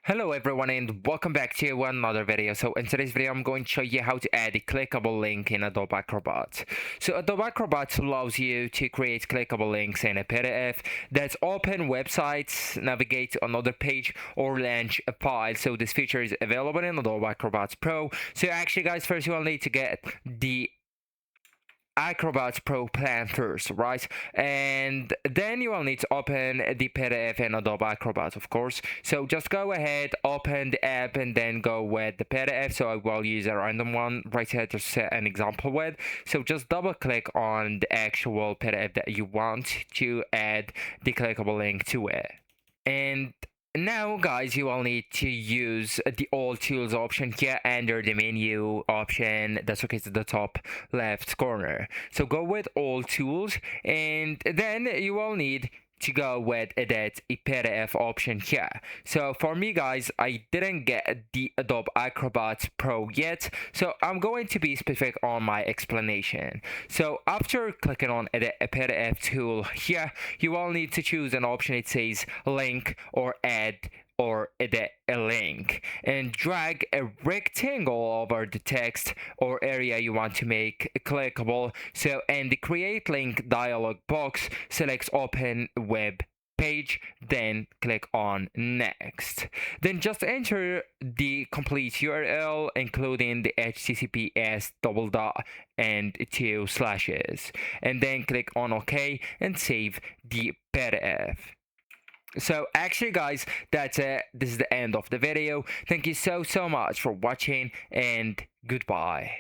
Hello everyone and welcome back to another video. So in today's video I'm going to show you how to add a clickable link in Adobe Acrobat. So Adobe Acrobat allows you to create clickable links in a PDF that's open websites, navigate to another page or launch a file. So this feature is available in Adobe Acrobat Pro. So actually guys, first you will need to get the Acrobat Pro plan first, right? And then you will need to open the PDF in Adobe Acrobat, of course. So just go ahead, open the app, and then go with the PDF. So I will use a random one right here to set an example with. So just double click on the actual PDF that you want to add the clickable link to it. And now guys, you will need to use the all tools option here under the menu option that's located at the top left corner. So go with all tools, and then you will need to go with edit a PDF option here. So for me guys, I didn't get the Adobe Acrobat Pro yet, so I'm going to be specific on my explanation. So after clicking on edit a PDF tool here, you will need to choose an option. It says link or add or edit a link, and drag a rectangle over the text or area you want to make clickable. So in the create link dialog box, select open web page, then click on next. Then just enter the complete URL including the https double dot and 2 slashes, and then click on OK and save the PDF. So actually guys, that's it. This is the end of the video. Thank you so much for watching, and goodbye.